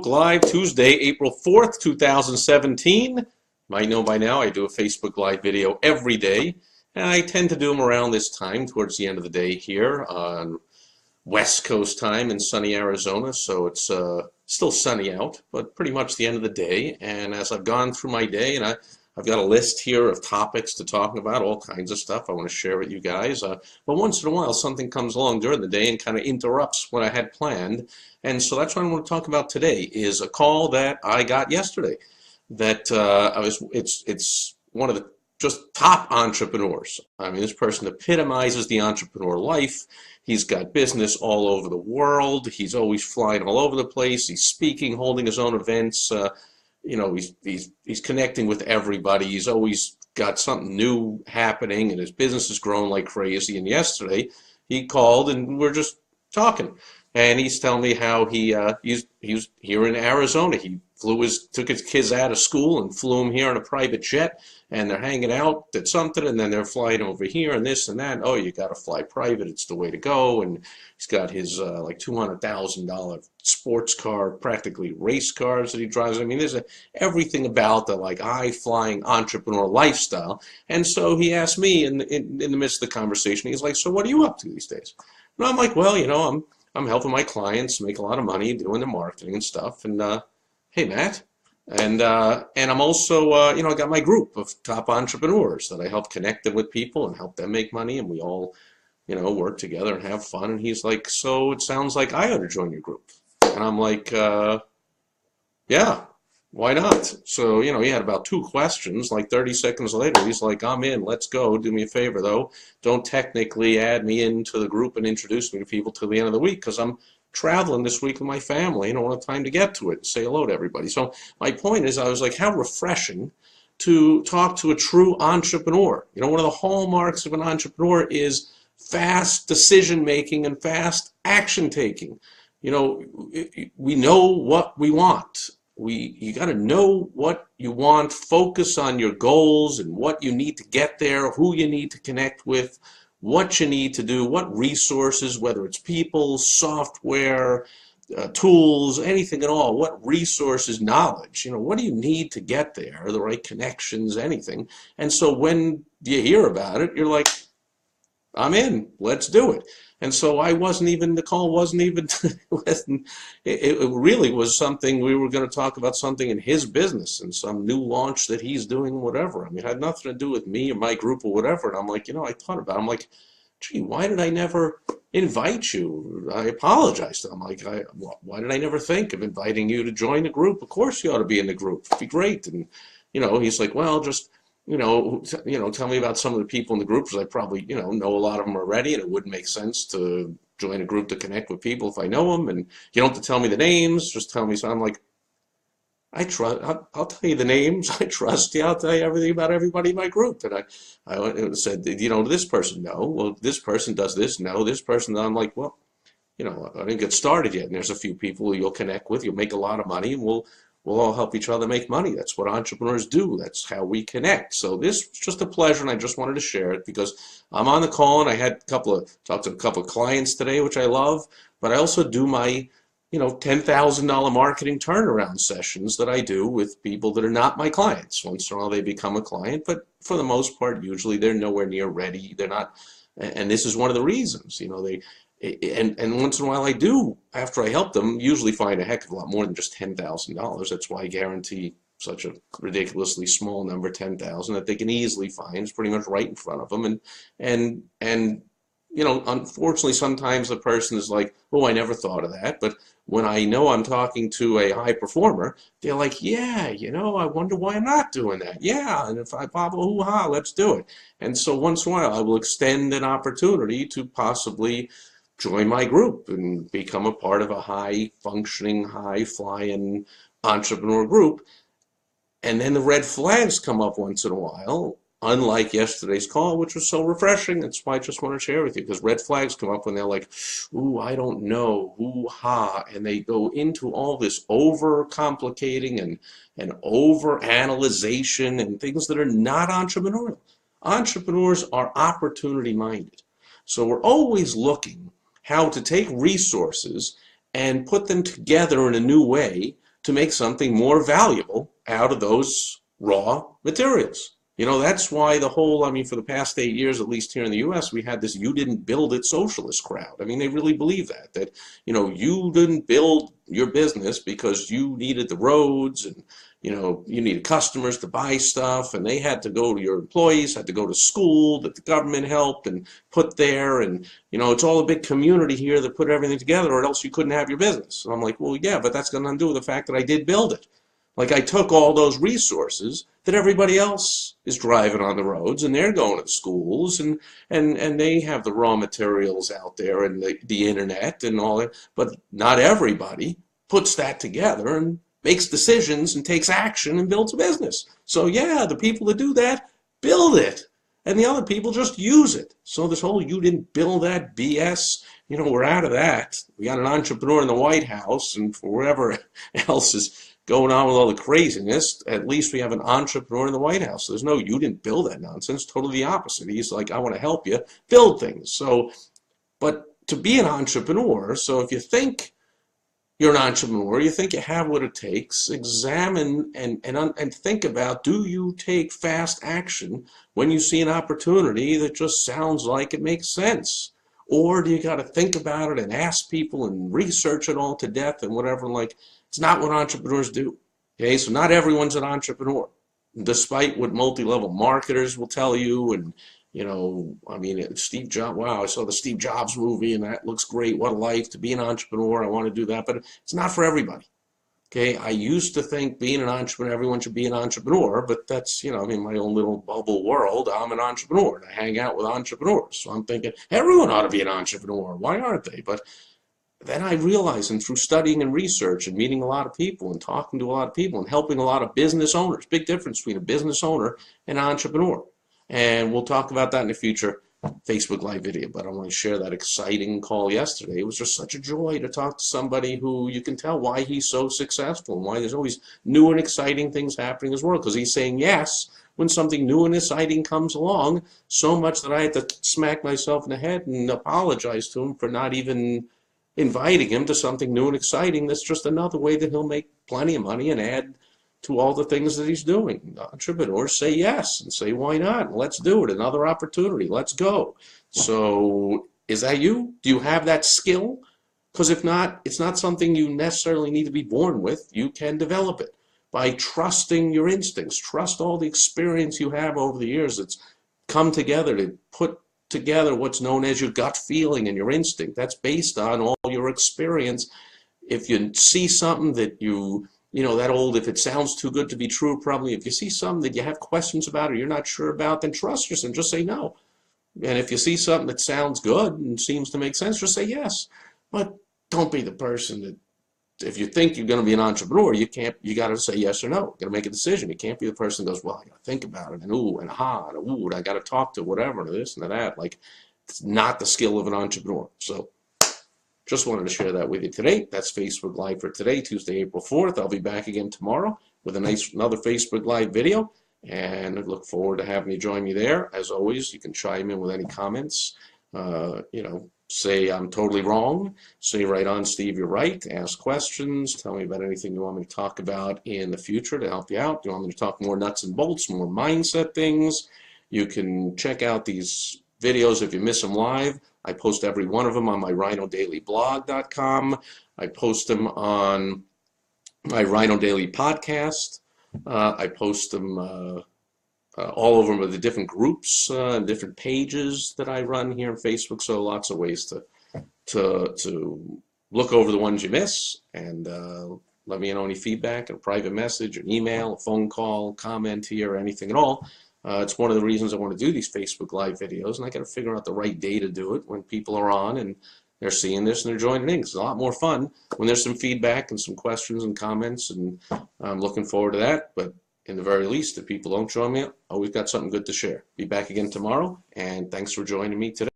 Live Tuesday, April 4th, 2017. Might know by now I do a Facebook Live video every day, and I tend to do them around this time towards the end of the day here on West Coast time in sunny Arizona, so it's still sunny out, but pretty much the end of the day. And as I've gone through my day, and I've got a list here of topics to talk about, all kinds of stuff I want to share with you guys. But once in a while, something comes along during the day and kind of interrupts what I had planned. And so that's what I want to talk about today, is a call that I got yesterday. That it's one of the just top entrepreneurs. I mean, this person epitomizes the entrepreneur life. He's got business all over the world. He's always flying all over the place. He's speaking, holding his own events. He's connecting with everybody. He's always got something new happening, and his business is growing like crazy. And yesterday, he called, and we're just talking. And he's telling me how he's here in Arizona. He took his kids out of school and flew them here on a private jet, and they're hanging out at something, and then they're flying over here and this and that. Oh, you got to fly private. It's the way to go. And he's got his like $200,000 sports car, practically race cars that he drives. I mean, there's everything about the like high-flying entrepreneur lifestyle. And so he asked me in the midst of the conversation, he's like, so what are you up to these days? And I'm like, well, I'm helping my clients make a lot of money doing the marketing and stuff. And hey, Matt. And I'm also, I got my group of top entrepreneurs that I help connect them with people and help them make money. And we all, work together and have fun. And he's like, so it sounds like I ought to join your group. And I'm like, yeah, why not? So, he had about 2 questions. Like 30 seconds later, he's like, I'm in. Let's go. Do me a favor, though. Don't technically add me into the group and introduce me to people till the end of the week, because I'm traveling this week with my family and I don't have time to get to it and say hello to everybody. So my point is, I was like, how refreshing to talk to a true entrepreneur. One of the hallmarks of an entrepreneur is fast decision making and fast action taking. We know what we want. You got to know what you want, focus on your goals and what you need to get there, who you need to connect with, what you need to do, what resources, whether it's people, software, tools, anything at all, what resources, knowledge, what do you need to get there, the right connections, anything. And so when you hear about it, you're like, I'm in, let's do it. And so the call wasn't even, it really was something, we were going to talk about something in his business and some new launch that he's doing, whatever. I mean, it had nothing to do with me or my group or whatever. And I'm like, I thought about it. I'm like, gee, why did I never invite you? I apologized. I'm like, why did I never think of inviting you to join the group? Of course you ought to be in the group. It'd be great. And, he's like, well, just, tell me about some of the people in the group, because I probably, know a lot of them already, and it wouldn't make sense to join a group to connect with people if I know them. And you don't have to tell me the names, just tell me. So I'm like, I'll tell you the names. I trust you. I'll tell you everything about everybody in my group. And I said, this person, no. Well, this person does this, no. This person, I'm like, well, I didn't get started yet. And there's a few people you'll connect with. You'll make a lot of money, and we'll all help each other make money. That's what entrepreneurs do. That's how we connect. So this was just a pleasure, and I just wanted to share it because I'm on the call, and I had talked to a couple of clients today, which I love, but I also do my, $10,000 marketing turnaround sessions that I do with people that are not my clients. Once in a while they become a client, but for the most part, usually they're nowhere near ready. They're not, and this is one of the reasons, and once in a while I do, after I help them, usually find a heck of a lot more than just $10,000. That's why I guarantee such a ridiculously small number, 10,000, that they can easily find. It's pretty much right in front of them. And unfortunately, sometimes the person is like, oh, I never thought of that. But when I know I'm talking to a high performer, they're like, yeah, I wonder why I'm not doing that. Yeah, and if I pop a hoo-ha, let's do it. And so once in a while, I will extend an opportunity to possibly join my group and become a part of a high-functioning, high-flying entrepreneur group. And then the red flags come up once in a while, unlike yesterday's call, which was so refreshing. That's why I just want to share with you, because red flags come up when they're like, ooh, I don't know, hoo-ha, and they go into all this over-complicating and over-analyzation and things that are not entrepreneurial. Entrepreneurs are opportunity-minded. So we're always looking how to take resources and put them together in a new way to make something more valuable out of those raw materials. You know, that's why the whole, I mean, for the past 8 years, at least here in the U.S., we had this "you didn't build it" socialist crowd. I mean, they really believe that, you know, you didn't build your business because you needed the roads and, you know, you needed customers to buy stuff, and they had to go to your employees, had to go to school that the government helped and put there. And, you know, it's all a big community here that put everything together, or else you couldn't have your business. And I'm like, well, yeah, but that's got nothing to do with the fact that I did build it. Like, I took all those resources that everybody else is driving on the roads, and they're going to schools, and they have the raw materials out there and the internet and all that, but not everybody puts that together and makes decisions and takes action and builds a business. So yeah, the people that do that build it, and the other people just use it. So this whole "you didn't build that" BS, you know, we're out of that. We got an entrepreneur in the White House, and for whatever else is going on with all the craziness, at least we have an entrepreneur in the White House. So there's no "you didn't build that" nonsense. Totally the opposite. He's like, I want to help you build things. So, but to be an entrepreneur, so if you think you're an entrepreneur, you think you have what it takes, examine and think about, do you take fast action when you see an opportunity that just sounds like it makes sense? Or do you got to think about it and ask people and research it all to death and whatever? Like, it's not what entrepreneurs do. Okay, so not everyone's an entrepreneur, despite what multi-level marketers will tell you. And, you know, I mean, Steve Jobs, wow, I saw the Steve Jobs movie and that looks great. What a life to be an entrepreneur. I want to do that, but it's not for everybody. Okay, I used to think being an entrepreneur, everyone should be an entrepreneur, but that's, you know, in my own little bubble world, I'm an entrepreneur and I hang out with entrepreneurs. So I'm thinking everyone ought to be an entrepreneur. Why aren't they? But then I realized, and through studying and research and meeting a lot of people and talking to a lot of people and helping a lot of business owners, big difference between a business owner and an entrepreneur. And we'll talk about that in the future Facebook Live video, but I want to share that exciting call yesterday. It was just such a joy to talk to somebody who you can tell why he's so successful and why there's always new and exciting things happening in his world, because he's saying yes when something new and exciting comes along, so much that I had to smack myself in the head and apologize to him for not even inviting him to something new and exciting. That's just another way that he'll make plenty of money and add to all the things that he's doing. Entrepreneurs say yes and say, why not? Let's do it. Another opportunity. Let's go. So is that you? Do you have that skill? Because if not, it's not something you necessarily need to be born with. You can develop it by trusting your instincts. Trust all the experience you have over the years that's come together to put together what's known as your gut feeling and your instinct. That's based on all your experience. If you see something that you know, that old, if it sounds too good to be true, probably, if you see something that you have questions about or you're not sure about, then trust yourself and just say no. And if you see something that sounds good and seems to make sense, just say yes. But don't be the person that, if you think you're going to be an entrepreneur, you got to say yes or no. You got to make a decision. You can't be the person that goes, well, I got to think about it, and ooh, and aha, and ooh, and I got to talk to whatever, and this and that. Like, it's not the skill of an entrepreneur. So just wanted to share that with you today. That's Facebook Live for today, Tuesday, April 4th. I'll be back again tomorrow with another Facebook Live video, and I look forward to having you join me there. As always, you can chime in with any comments. You know, say I'm totally wrong. Say right on, Steve, you're right. Ask questions. Tell me about anything you want me to talk about in the future to help you out. Do you want me to talk more nuts and bolts, more mindset things? You can check out these videos if you miss them live. I post every one of them on my rhinodailyblog.com. I post them on my Rhino Daily podcast. I post them all over with the different groups and different pages that I run here on Facebook. So lots of ways to look over the ones you miss, and let me know any feedback, a private message, an email, a phone call, comment here, or anything at all. It's one of the reasons I want to do these Facebook Live videos, and I got to figure out the right day to do it when people are on and they're seeing this and they're joining in. It's a lot more fun when there's some feedback and some questions and comments, and I'm looking forward to that. But in the very least, if people don't join me, always got something good to share. Be back again tomorrow, and thanks for joining me today.